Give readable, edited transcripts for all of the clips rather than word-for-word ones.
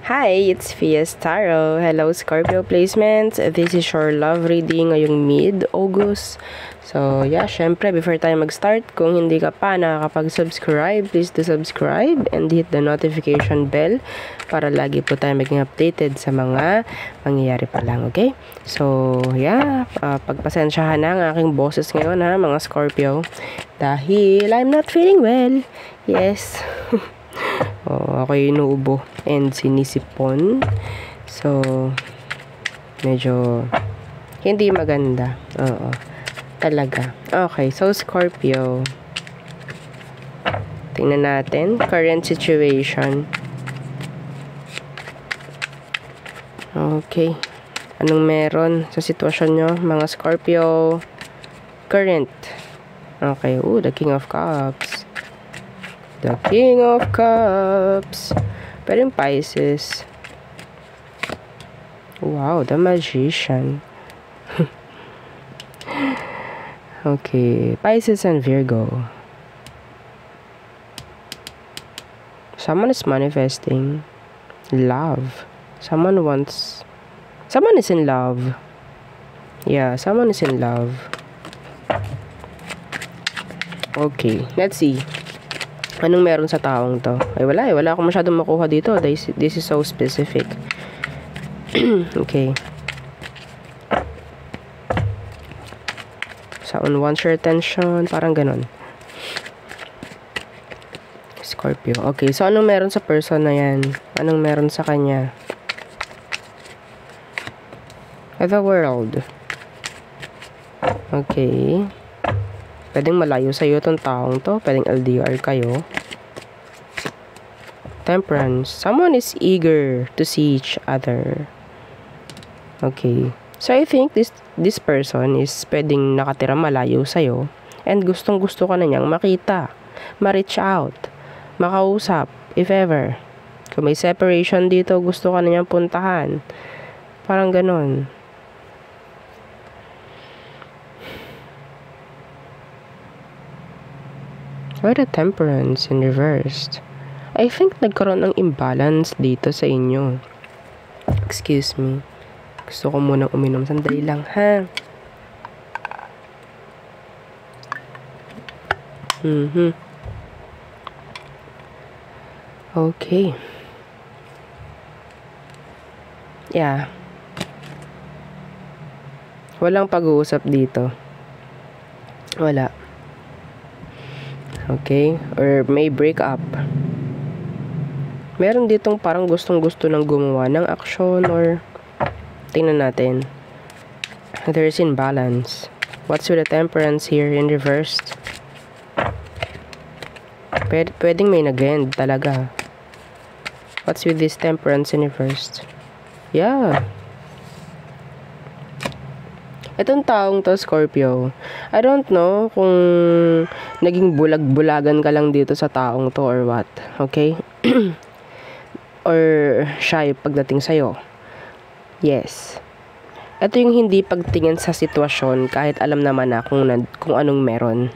Hi, it's Fias Tarot. Hello, Scorpio placements. This is your love reading ngayong mid-August. So, yeah, syempre, before tayo mag-start, kung hindi ka pa nakakapag-subscribe, please do subscribe and hit the notification bell para lagi po tayo maging updated sa mga mangyayari pa lang, okay? So, yeah, pagpasensyahan na ang aking boses ngayon, ha, mga Scorpio. Dahil I'm not feeling well. Yes. Ako inuubo and sinisipon. So, medyo hindi maganda. Oo. Talaga. Okay, so Scorpio. Tingnan natin. Current situation. Okay. Anong meron sa sitwasyon nyo, mga Scorpio? Current. Okay. Ooh, the King of Cups. The King of Cups. Pero yung Pisces. Wow, the Magician. Okay, Pisces and Virgo. Someone is manifesting love. Someone is in love. Yeah, someone is in love. Okay, let's see. Anong meron sa taong to? Ay, wala akong masyadong makuha dito. This is so specific. Okay. Someone wants your attention. Parang ganon. Scorpio. Okay, so anong meron sa person na yan? Anong meron sa kanya? The world. Okay. Pwedeng malayo sa'yo itong taong to. Pwedeng LDR kayo. Temperance. Someone is eager to see each other. Okay. So, I think this person is pwedeng nakatira malayo sa'yo. And gustong gusto ka na niyang makita. Ma-reach out. Makausap. If ever. Kung may separation dito, gusto ka na niyang puntahan. Parang ganon. Why the Temperance in reversed? I think nagkaroon ng imbalance dito sa inyo. Excuse me. Gusto ko munang uminom. Sandali lang, ha? Okay. Yeah. Walang pag-uusap dito. Wala. Okay? Or may break up. Meron ditong parang gustong-gusto ng gumawa ng aksyon or tingnan natin. There's imbalance. What's with the Temperance here in reversed? Pwedeng may nag-end talaga. What's with this Temperance in reversed? Yeah. Itong taong to, Scorpio, I don't know kung naging bulag-bulagan ka lang dito sa taong to or what. Okay? Or shy pagdating sa'yo. Yes. Ito yung hindi pagtingin sa sitwasyon kahit alam naman na kung anong meron.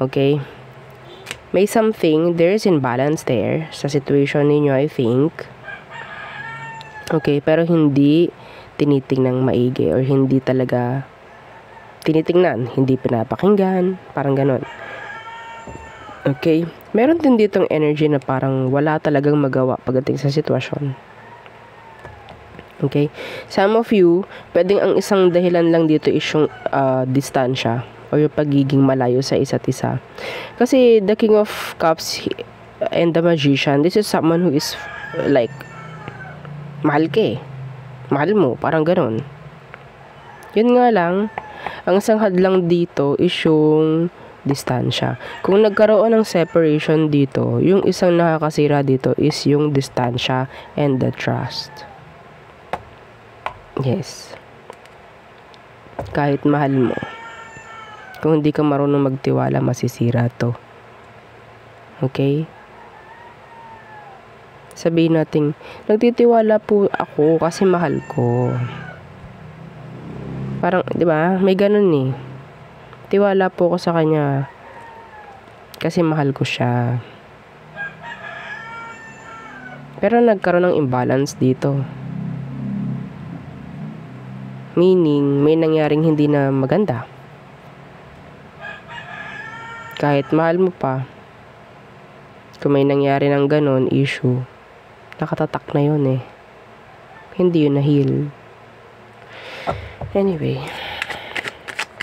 Okay? May something, there is imbalance there sa situation ninyo, I think. Okay, pero hindi tinitingnang maigi or hindi talaga tinitingnan, hindi pinapakinggan, parang ganon. Okay? Meron din ditong energy na parang wala talagang magawa pagdating sa sitwasyon. Okay? Some of you, pwedeng ang isang dahilan lang dito is yung distansya o yung pagiging malayo sa isa't isa. Kasi the King of Cups and the Magician, this is someone who is like mahal ka eh. Mahal mo, parang ganon. Yun nga lang, ang isang hadlang dito is yung distansya. Kung nagkaroon ng separation dito, yung isang nakakasira dito is yung distansya and the trust. Yes. Kahit mahal mo, kung hindi ka marunong magtiwala, masisira to. Okay? Sabihin natin, nagtitiwala po ako kasi mahal ko. Parang, di ba? May ganun eh. Tiwala po ako sa kanya kasi mahal ko siya. Pero nagkaroon ng imbalance dito. Meaning, may nangyaring hindi na maganda. Kahit mahal mo pa, kung may nangyari ng ganon, issue, nakatatak na yun eh. Hindi yun na-heal. Anyway.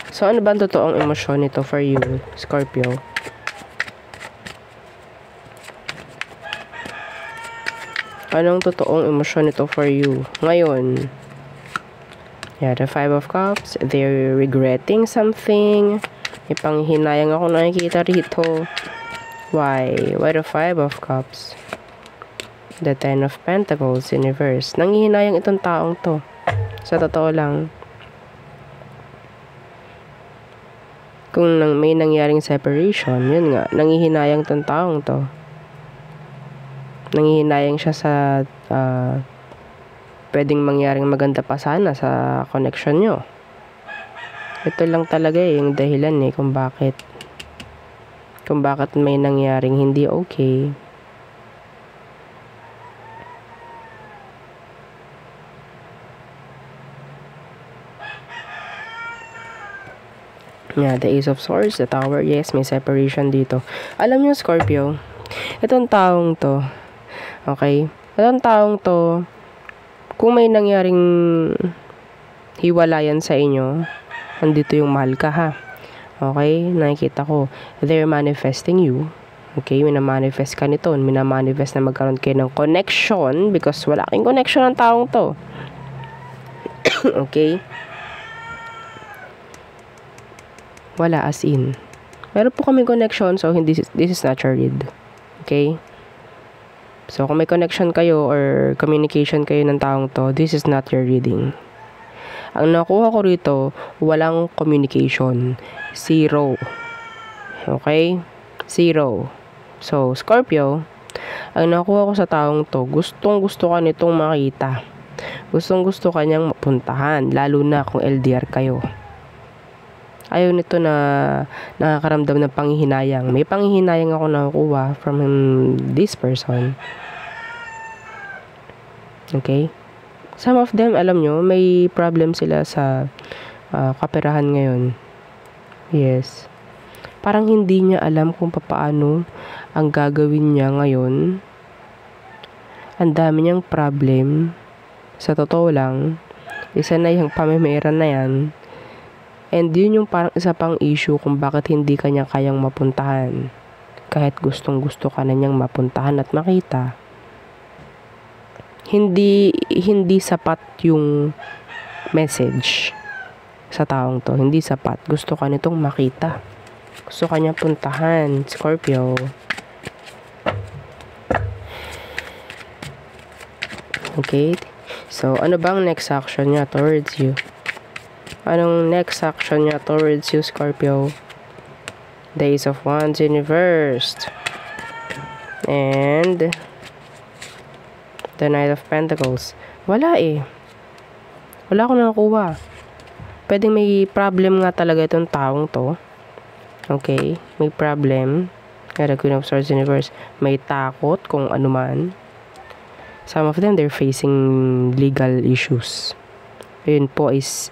So, ano ba ang totoong emosyon nito for you, Scorpio? Anong totoong emosyon nito for you ngayon? Yeah, the Five of Cups. They're regretting something. May panghinayang ako nakikita rito. Why? Why the Five of Cups? The Ten of Pentacles in reverse. Nanghihinayang itong taong to. Sa totoo lang. Kung may nangyaring separation, yun nga, nanghihinayang itong taong to. Nanghihinayang siya sa pwedeng mangyaring maganda pa sana sa connection nyo. Ito lang talaga yung dahilan kung bakit may nangyaring hindi okay. Yeah, the Ace of Swords, the Tower. Yes, may separation dito. Alam nyo, Scorpio, itong taong to, okay? Itong taong to, kung may nangyaring hiwalayan sa inyo, andito yung mahal ka, ha? Okay? Nakikita ko, they're manifesting you. Okay? Minamanifest ka nito. Minamanifest na magkaroon kayo ng connection because wala kang connection ng taong to. Okay? Wala, as in. Meron po kami connection, so this is not your read. Okay? So, kung may connection kayo or communication kayo ng taong to, this is not your reading. Ang nakuha ko rito, walang communication. Zero. Okay? Zero. So, Scorpio, ang nakuha ko sa taong to, gustong-gusto ka nitong makita. Gustong-gusto ka niyang mapuntahan, lalo na kung LDR kayo. Ayaw nito na nakakaramdam ng panghihinayang. May panghihinayang ako nakukuha from this person. Okay? Some of them, alam nyo, may problem sila sa kaperahan ngayon. Yes. Parang hindi niya alam kung paano ang gagawin niya ngayon. Ang dami niyang problem. Sa totoo lang, isa na yung pamimera na yan. And yun yung parang isa pang issue kung bakit hindi kanya kayang mapuntahan. Kahit gustong-gusto ka na niyang mapuntahan at makita. Hindi sapat yung message sa taong to. Hindi sapat. Gusto ka nitong makita. Gusto ka niyang puntahan, Scorpio. Okay? So, ano bang next action niya towards you? Anong next action niya towards you, Scorpio? The Ace of Wands in reversed. And the Knight of Pentacles. Wala eh. Wala akong nakuha. Pwedeng may problem nga talaga itong taong to. Okay? May problem. The Queen of Swords in reverse. May takot kung ano man. Some of them, they're facing legal issues. Yun po is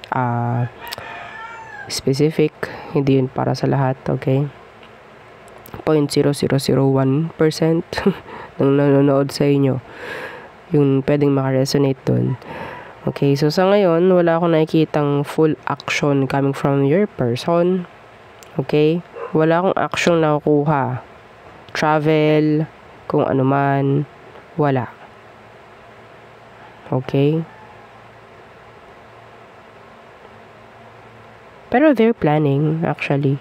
specific. Hindi yun para sa lahat. Okay? 0.0001% ng nanonood sa inyo yung pwedeng makaresonate dun. Okay, so sa ngayon, wala akong nakikitang full action coming from your person. Okay? Wala akong action na nakukuha. Travel, kung ano man, wala. Okay? Pero they're planning, actually.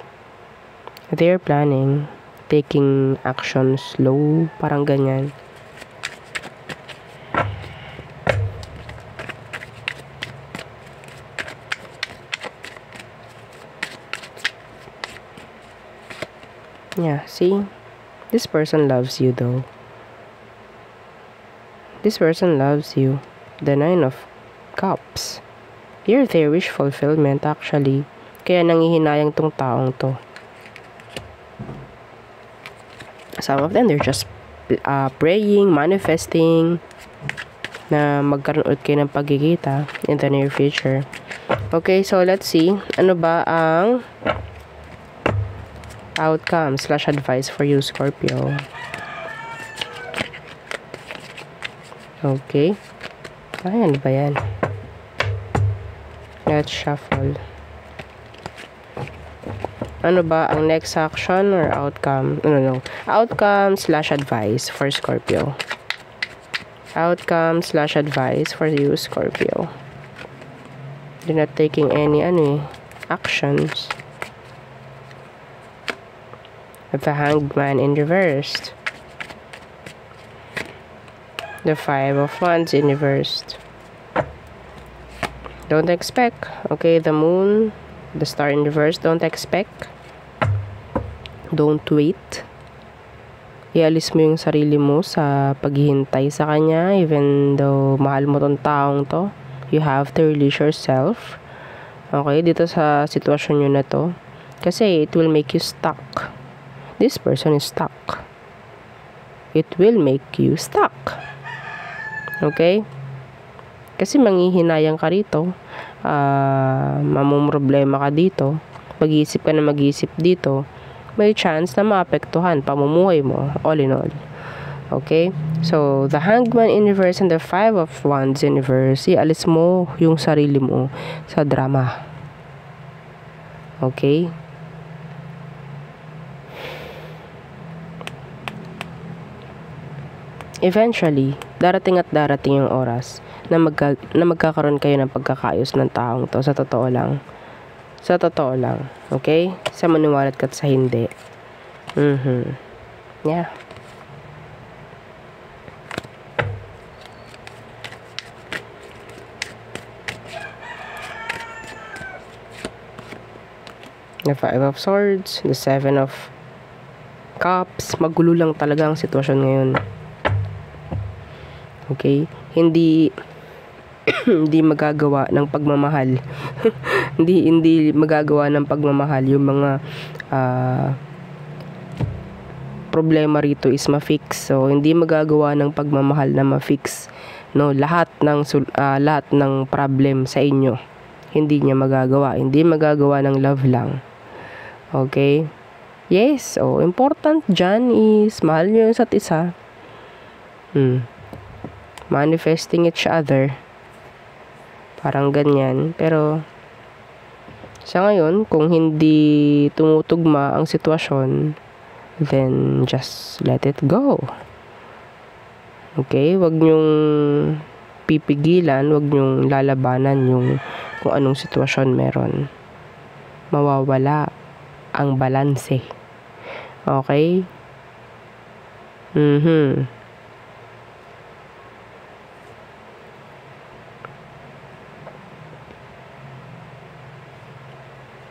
They're planning, taking action slow, parang ganyan. Yeah, see? This person loves you though. This person loves you. The Nine of Cups. You're their wish fulfillment actually. Kaya nanghihinayang tong taong to. Some of them, they're just praying, manifesting, na magkaroon ulit kayo ng pagkikita in the near future. Okay, so let's see. Ano ba ang outcome/advice for you, Scorpio? Okay. Ay, ano ba yan? Let's shuffle. Ano ba ang next action or outcome? No. Outcome/advice for Scorpio. Outcome/advice for you, Scorpio. You're not taking any actions. The Hangman in reversed. The 5 of Wands in reversed. Don't expect. Okay, the Moon, the Star in reverse. Don't expect. Don't wait. Ialis mo yung sarili mo sa paghihintay sa kanya, even though mahal mo tong taong to. You have to release yourself. Okay, dito sa sitwasyon nyo na to. Kasi it will make you stuck. This person is stuck. It will make you stuck. Okay? Kasi manghihinayang ka rito. Mamumroblema ka dito. Mag-iisip ka na mag-iisip dito. May chance na maapektuhan pamumuhay mo, all in all. Okay? So, the Hangman in reverse and the 5 of Wands in reverse, ialis mo yung sarili mo sa drama. Okay? Eventually, darating at darating yung oras na magkakaroon kayo ng pagkakaayos ng taong to, sa totoo lang. Sa totoo lang. Okay? Sa maniwalat ka at sa hindi. Yeah. The 5 of Swords, the 7 of Cups. Magulo lang talaga ang sitwasyon ngayon. Okay? Hindi magagawa ng pagmamahal. hindi magagawa ng pagmamahal yung mga problema rito is ma-fix. So hindi magagawa ng pagmamahal na ma-fix, no, lahat ng problem sa inyo. Hindi niya magagawa. Hindi magagawa ng love lang. Okay? Yes, important dyan is mahal niyo yung isa't isa. Manifesting each other. Parang ganyan. Pero sa ngayon, kung hindi tumutugma ang sitwasyon, then just let it go. Okay? Wag nyong pipigilan, wag nyong lalabanan yung kung anong sitwasyon meron. Mawawala ang balanse. Okay?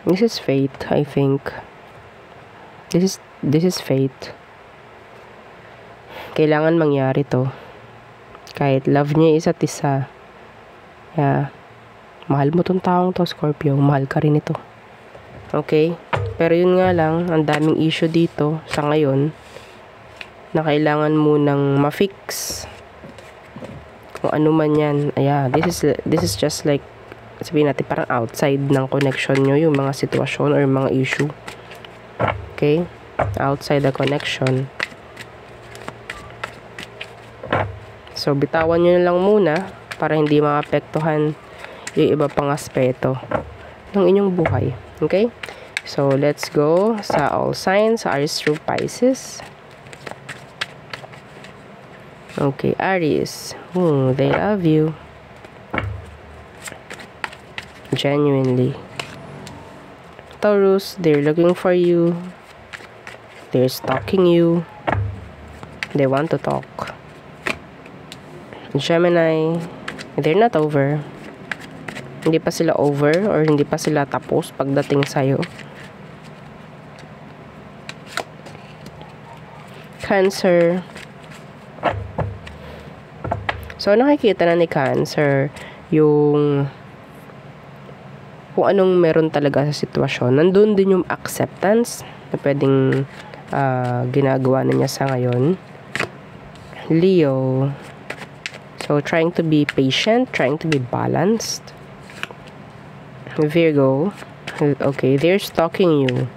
This is fate, I think. This is fate. Kailangan mangyari to. Kahit love niya isa't isa. Yeah. Mahal mo tong taong to, Scorpio. Mahal ka rin ito. Okay? Pero yun nga lang, ang daming issue dito sa ngayon na kailangan mo nang ma-fix. Kung ano man yan. Yeah, this is just like, sabihin natin, parang outside ng connection nyo, yung mga sitwasyon or mga issue. Okay? Outside the connection. So, bitawan nyo na lang muna para hindi maapektuhan yung iba pang aspeto ng inyong buhay. Okay? So, let's go sa all signs. Aries through Pisces. Okay, Aries. They love you. Genuinely. Taurus, they're looking for you. They're stalking you. They want to talk. Gemini, they're not over. Hindi pa sila over or hindi pa sila tapos pagdating sa'yo. Cancer. So, nakikita na ni Cancer yung kung anong meron talaga sa sitwasyon. Nandun din yung acceptance na pwedeng ginagawa na niya sa ngayon. Leo. So, trying to be patient, trying to be balanced. Virgo. Okay, they're stalking you.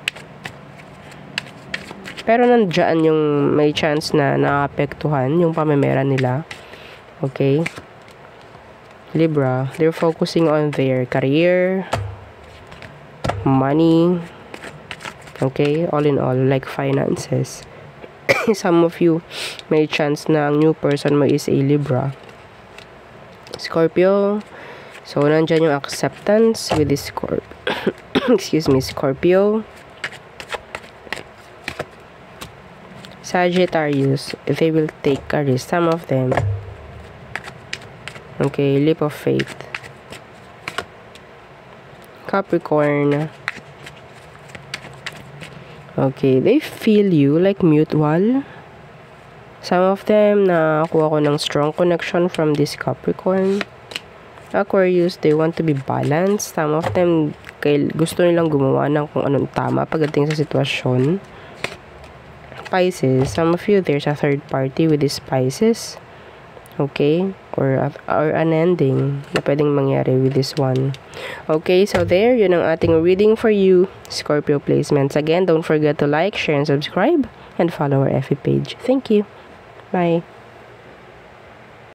Pero nandiyan yung may chance na naapektuhan yung pamemera nila. Okay. Libra, they're focusing on their career, money. Okay, all in all, like finances. Some of you may chance na ang new person mo is a Libra. Scorpio. So, nandyan yung acceptance with this excuse me, Scorpio. Sagittarius, they will take a risk. Some of them. Okay, leap of faith. Capricorn. Okay, they feel you like mutual. Some of them, nakakuha ko ng strong connection from this Capricorn. Aquarius, they want to be balanced. Some of them, gusto nilang gumawa ng kung anong tama pagdating sa sitwasyon. Pisces, some of you, there's a third party with these Pisces. Okay? Or an ending na pwedeng mangyari with this one. Okay, so there, yun ang ating reading for you, Scorpio placements. Again, don't forget to like, share, and subscribe, and follow our FB page. Thank you. Bye.